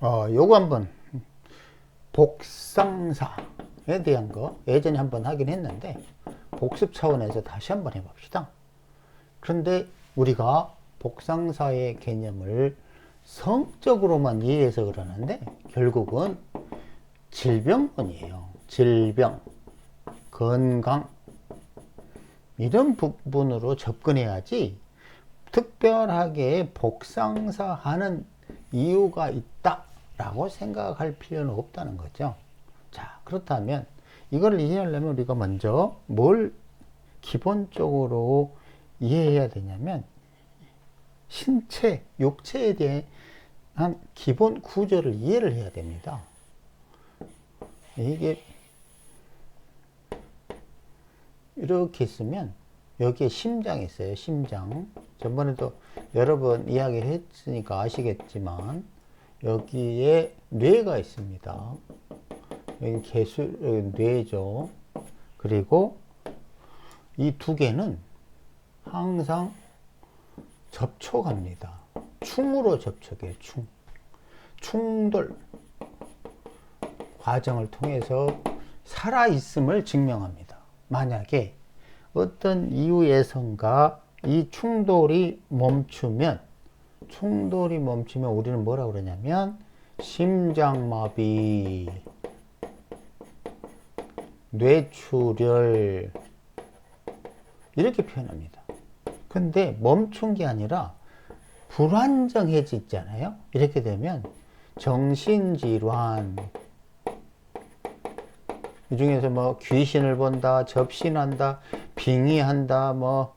요거 한번 복상사에 대한 거 예전에 한번 하긴 했는데 복습 차원에서 다시 한번 해봅시다. 그런데 우리가 복상사의 개념을 성적으로만 이해해서 그러는데 결국은 질병론이에요. 질병, 건강 이런 부분으로 접근해야지 특별하게 복상사하는 이유가 있다라고 생각할 필요는 없다는 거죠. 자, 그렇다면 이걸 이해하려면 우리가 먼저 뭘 기본적으로 이해해야 되냐면 신체, 육체에 대한 기본 구조를 이해를 해야 됩니다. 이게 이렇게 있으면 여기에 심장이 있어요. 심장. 저번에도 여러 번 이야기했으니까 아시겠지만 여기에 뇌가 있습니다. 여기 여기 뇌죠. 그리고 이 두 개는 항상 접촉합니다. 충으로 접촉해요. 충돌 과정을 통해서 살아있음을 증명합니다. 만약에 어떤 이유에선가 이 충돌이 멈추면 우리는 뭐라고 그러냐면 심장마비, 뇌출혈 이렇게 표현합니다. 근데 멈춘 게 아니라 불안정해지잖아요. 이렇게 되면 정신질환, 이 중에서 뭐 귀신을 본다, 접신한다, 빙의한다, 뭐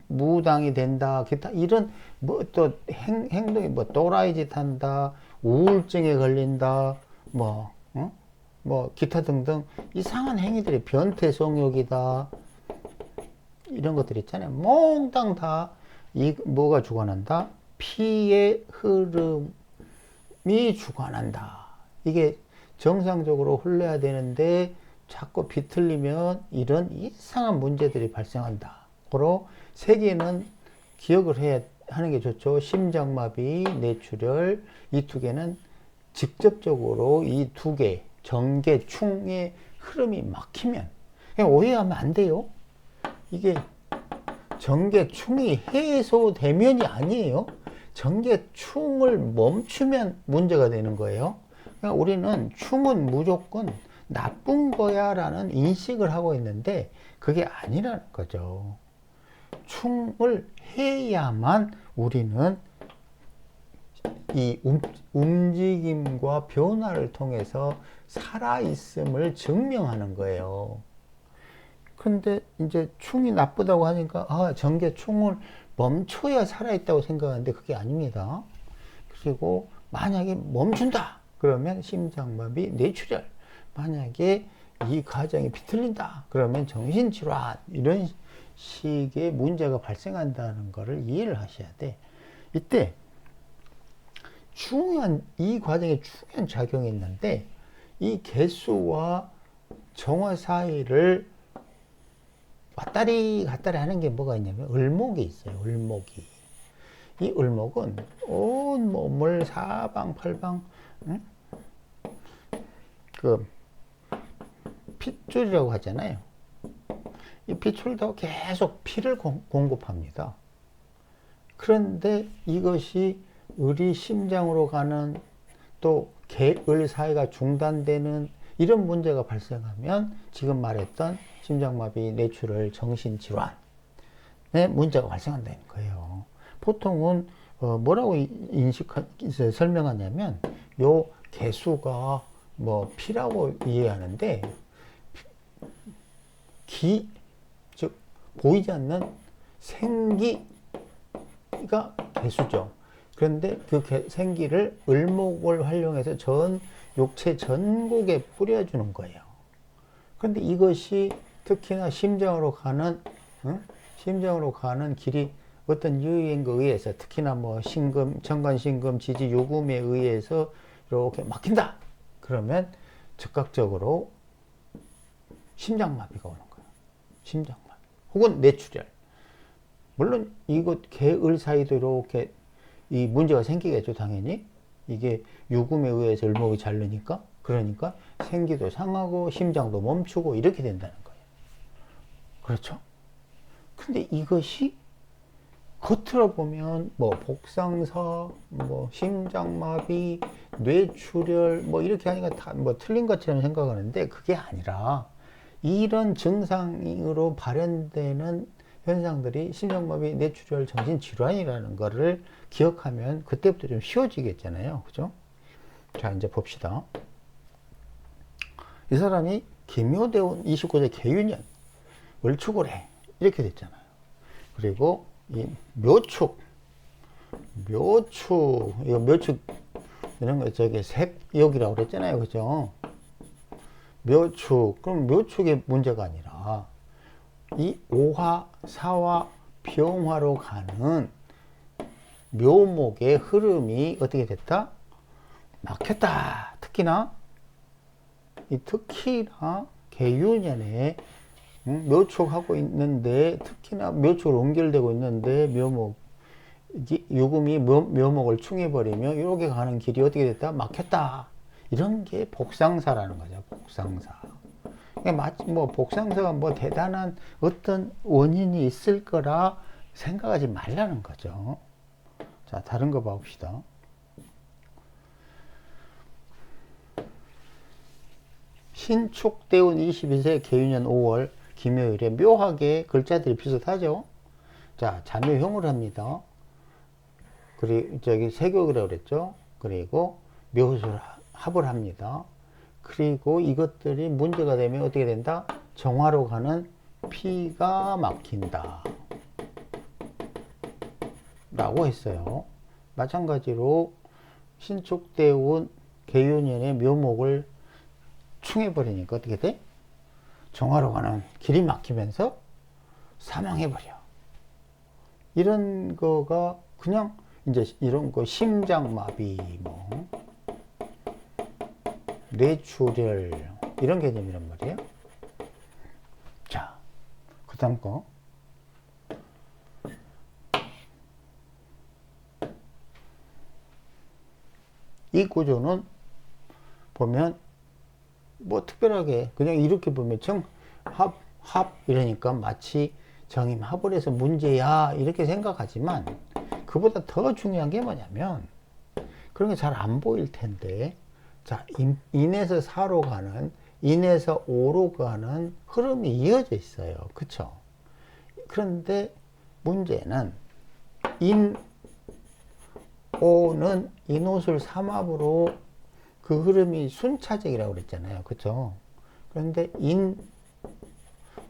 무당이 된다, 기타 이런 뭐 또 행동이 뭐 또라이짓 한다, 우울증에 걸린다, 뭐 기타 등등 이상한 행위들이 변태성욕이다 이런 것들 있잖아요. 몽땅 다 뭐가 주관한다? 피의 흐름이 주관한다. 이게 정상적으로 흘러야 되는데 자꾸 비틀리면 이런 이상한 문제들이 발생한다. 그로 세 개는 기억을 하는 게 좋죠. 심장마비, 뇌출혈 이 두 개는 직접적으로 이 두 개 정계, 충의 흐름이 막히면 그냥 오해하면 안 돼요. 이게 정계충이 해소되면이 아니에요. 정계충을 멈추면 문제가 되는 거예요. 그러니까 우리는 충은 무조건 나쁜 거야 라는 인식을 하고 있는데 그게 아니라는 거죠. 충을 해야만 우리는 이 움직임과 변화를 통해서 살아있음을 증명하는 거예요. 근데 이제 충이 나쁘다고 하니까 정계 충을 멈춰야 살아있다고 생각하는데 그게 아닙니다. 그리고 만약에 멈춘다 그러면 심장마비, 뇌출혈, 만약에 이 과정이 비틀린다 그러면 정신질환 이런 식의 문제가 발생한다는 것을 이해를 하셔야 돼. 이때 이 과정에 중요한 작용이 있는데 이 개수와 정화 사이를 왔다리 갔다리 하는 게 뭐가 있냐면 을목이 있어요. 을목이. 이 을목은 온 몸을 사방팔방 그 핏줄이라고 하잖아요. 이 핏줄도 계속 피를 공급합니다. 그런데 이것이 을이 심장으로 가는 또 개을 사이가 중단되는 이런 문제가 발생하면 지금 말했던 심장마비, 뇌출혈, 정신질환의 문제가 발생한다는 거예요. 보통은 뭐라고 설명하냐면 요 개수가 뭐 피라고 이해하는데 즉 보이지 않는 생기가 개수죠. 그런데 그 생기를 을목을 활용해서 육체 전국에 뿌려주는 거예요. 그런데 이것이 특히나 심장으로 가는 길이 어떤 요인에 의해서 특히나 뭐 정관신금, 지지, 요금에 의해서 이렇게 막힌다. 그러면 즉각적으로 심장마비가 오는 거예요. 심장마비. 혹은 뇌출혈. 물론 이것 개을 사이도 이렇게 이 문제가 생기겠죠, 당연히. 이게 유금에 의해서 을목이 자르니까. 그러니까 생기도 상하고 심장도 멈추고 이렇게 된다는 거예요. 그렇죠? 근데 이것이 겉으로 보면 뭐 복상사, 뭐 심장마비, 뇌출혈 뭐 이렇게 하니까 다 뭐 틀린 것처럼 생각하는데 그게 아니라 이런 증상으로 발현되는 현상들이 심장마비, 뇌출혈, 정신질환이라는 거를 기억하면 그때부터 좀 쉬워지겠잖아요. 그죠? 자, 이제 봅시다. 이 사람이 김효대운 29세 개유년, 월축을 해. 이렇게 됐잖아요. 그리고 이 묘축, 이거 묘축, 이런 거 저기 색역이라고 그랬잖아요. 그죠? 묘축, 그럼 묘축의 문제가 아니라 이 오화, 사화, 병화로 가는 묘목의 흐름이 어떻게 됐다? 막혔다. 특히나 개유년에 묘축하고 있는데, 특히나 묘축으로 연결되고 있는데 묘목, 유금이 묘목을 충해버리면 이렇게 가는 길이 어떻게 됐다? 막혔다. 이런 게 복상사라는 거죠. 복상사. 마치 뭐 복상사가 뭐 대단한 어떤 원인이 있을 거라 생각하지 말라는 거죠. 자, 다른 거 봅시다. 신축대운 22세 개유년 5월 김요일에 묘하게 글자들이 비슷하죠. 자, 자묘형을 합니다. 그리고 저기 세격이라고 그랬죠. 그리고 묘술 합을 합니다. 그리고 이것들이 문제가 되면 어떻게 된다? 정화로 가는 피가 막힌다 라고 했어요. 마찬가지로 신축대운 개유년의 묘목을 충해버리니까 어떻게 돼? 정화로 가는 길이 막히면서 사망해버려. 이런 거가 그냥 이제 이런 거 심장마비, 뭐 뇌출혈 이런 개념이란 말이에요. 자, 그 다음 거. 이 구조는 보면 뭐 특별하게 그냥 이렇게 보면 합 이러니까 마치 정임합을 해서 문제야 이렇게 생각하지만 그보다 더 중요한 게 뭐냐면 그런 게 잘 안 보일 텐데, 자, 인에서 사로 가는, 인에서 오로 가는 흐름이 이어져 있어요. 그쵸? 그런데 문제는 오는 인옷을 삼합으로 그 흐름이 순차적이라고 그랬잖아요. 그쵸? 그런데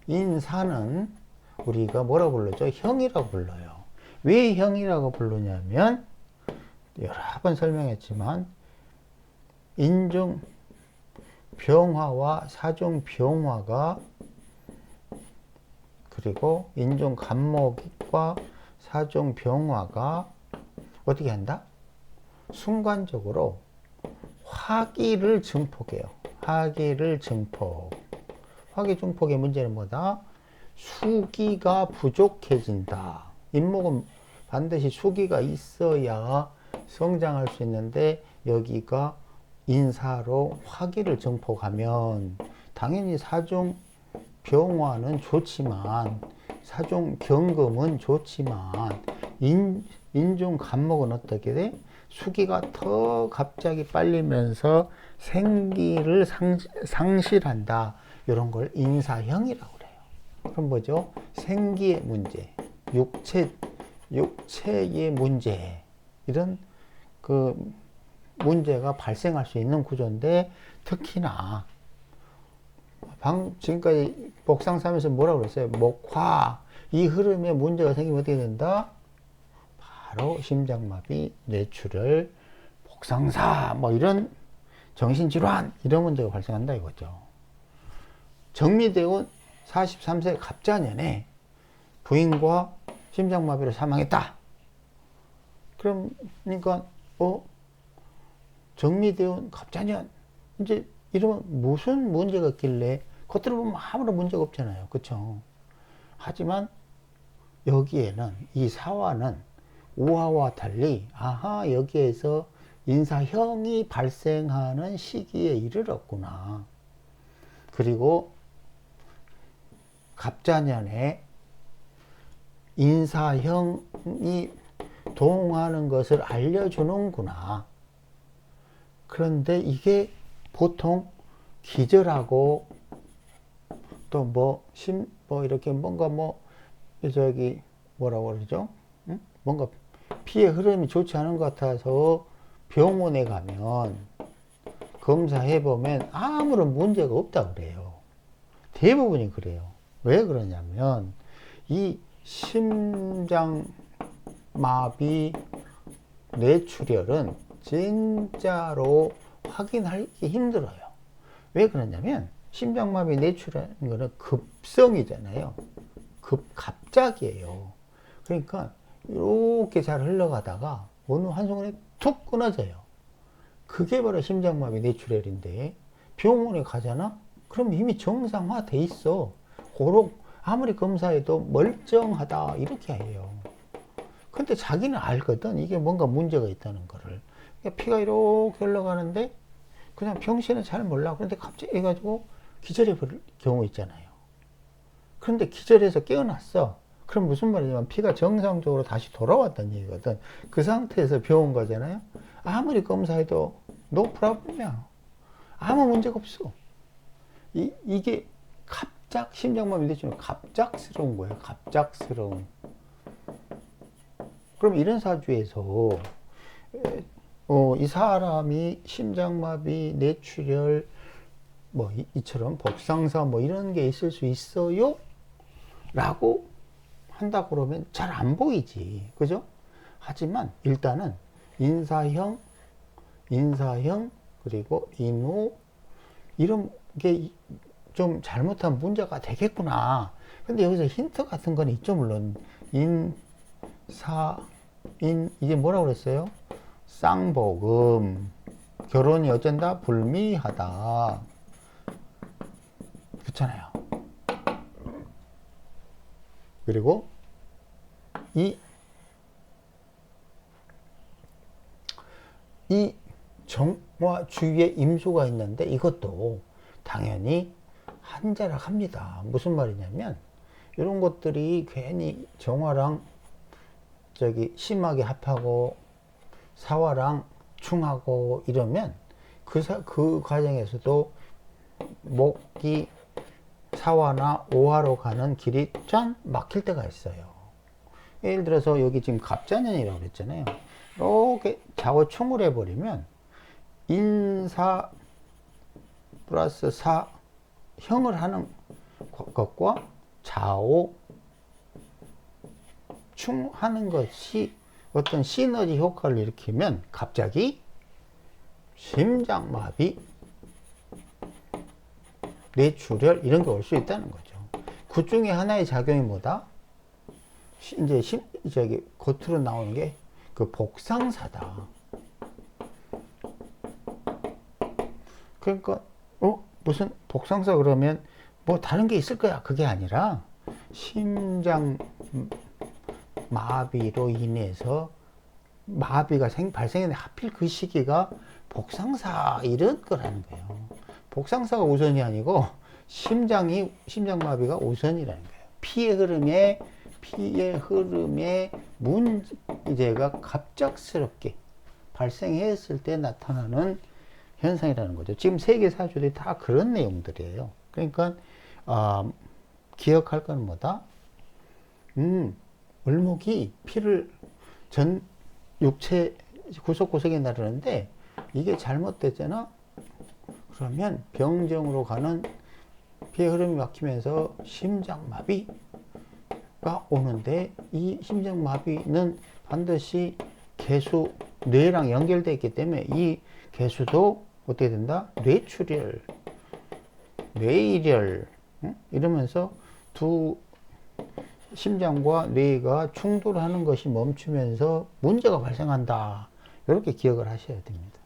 인사는 우리가 뭐라고 불렀죠? 형이라고 불러요. 왜 형이라고 부르냐면 여러 번 설명했지만 인중 병화와 사중 병화가, 그리고 인중 간목과 사중 병화가 어떻게 한다? 순간적으로 화기를 증폭해요. 화기를 증폭. 화기 증폭의 문제는 뭐다? 수기가 부족해진다. 인목은 반드시 수기가 있어야 성장할 수 있는데 여기가 인사로 화기를 증폭하면 당연히 사중 병화는 좋지만, 사중 경금은 좋지만 인중 간목은 어떻게 돼? 수기가 더 갑자기 빨리면서 생기를 상실한다. 이런 걸 인사형이라고 그래요. 그럼 뭐죠? 생기의 문제, 육체의 문제, 이런 그 문제가 발생할 수 있는 구조인데, 특히나 지금까지 복상사면서 뭐라고 그랬어요? 목화, 이 흐름에 문제가 생기면 어떻게 된다? 바로 심장마비, 뇌출혈, 복상사, 뭐 이런 정신질환, 이런 문제가 발생한다 이거죠. 정미대운 43세 갑자년에 부인과 심장마비로 사망했다. 그러니까 정미대운 갑자년, 이제 이러면 무슨 문제가 있길래, 겉으로 보면 아무런 문제가 없잖아요. 그쵸? 하지만 여기에는 이 사화는 우화와 달리 아하 여기에서 인사형이 발생하는 시기에 이르렀구나. 그리고 갑자년에 인사형이 동하는 것을 알려주는구나. 그런데 이게 보통 기절하고 또 뭐 이렇게 뭔가 뭐라고 그러죠? 응? 뭔가 피의 흐름이 좋지 않은 것 같아서 병원에 가면 검사해보면 아무런 문제가 없다고 그래요. 대부분이 그래요. 왜 그러냐면 이 심장마비 뇌출혈은 진짜로 확인하기 힘들어요. 왜 그러냐면 심장마비 뇌출혈은 거는 급성이잖아요. 갑작이에요. 그러니까 이렇게 잘 흘러가다가 어느 한순간에 툭 끊어져요. 그게 바로 심장마비 뇌출혈인데 병원에 가잖아? 그럼 이미 정상화돼 있어. 고록 아무리 검사해도 멀쩡하다 이렇게 해요. 근데 자기는 알거든. 이게 뭔가 문제가 있다는 거를. 그러니까 피가 이렇게 흘러가는데 그냥 평소에는 잘 몰라. 그런데 갑자기 해가지고 기절해 버릴 경우 있잖아요. 그런데 기절해서 깨어났어. 그럼 무슨 말이냐면 피가 정상적으로 다시 돌아왔다는 얘기거든. 그 상태에서 병원 가잖아요. 아무리 검사해도 no problem이야. 아무 문제가 없어. 이게 심장마비 뇌출혈은 갑작스러운 거예요. 갑작스러운. 그럼 이런 사주에서 이 사람이 심장마비 뇌출혈 이처럼 복상사 이런 게 있을 수 있어요? 라고 한다 그러면 잘 안 보이지. 그죠? 하지만 일단은 인사형 그리고 인후 이런 게 좀 잘못한 문제가 되겠구나. 근데 여기서 힌트 같은 건 있죠. 물론 이게 뭐라고 그랬어요? 쌍복음 결혼이 어쩐다? 불미하다. 그렇잖아요. 그리고 이 정화 주위에 임수가 있는데 이것도 당연히 한자락합니다. 무슨 말이냐면 이런 것들이 괜히 정화랑 심하게 합하고 사화랑 충하고 이러면 그 과정에서도 목이 사화나 오화로 가는 길이 짠 막힐 때가 있어요. 예를 들어서 여기 지금 갑자년이라고 그랬잖아요. 이렇게 좌우충을 해버리면 인사 플러스 사형을 하는 것과 좌우 충하는 것이 어떤 시너지 효과를 일으키면 갑자기 심장마비, 뇌출혈 이런 게 올 수 있다는 거죠. 그 중에 하나의 작용이 뭐다? 이제 겉으로 나오는 게 그 복상사다. 그러니까 무슨 복상사 그러면 뭐 다른 게 있을 거야. 그게 아니라 심장 마비로 인해서 마비가 발생했는데 하필 그 시기가 복상사 이런 거라는 거예요. 복상사가 우선이 아니고 심장마비가 우선이라는 거예요. 피의 흐름에 문제가 갑작스럽게 발생했을 때 나타나는 현상이라는 거죠. 지금 세계 사주들이 다 그런 내용들이에요. 그러니까 기억할 건 뭐다? 을목이 피를 전 육체 구석구석에 나르는데 이게 잘못됐잖아? 그러면 병정으로 가는 피의 흐름이 막히면서 심장마비가 오는데 이 심장마비는 반드시 개수, 뇌랑 연결되어 있기 때문에 이 개수도 어떻게 된다? 뇌출혈, 뇌일혈 이러면서 두 심장과 뇌가 충돌하는 것이 멈추면서 문제가 발생한다. 이렇게 기억을 하셔야 됩니다.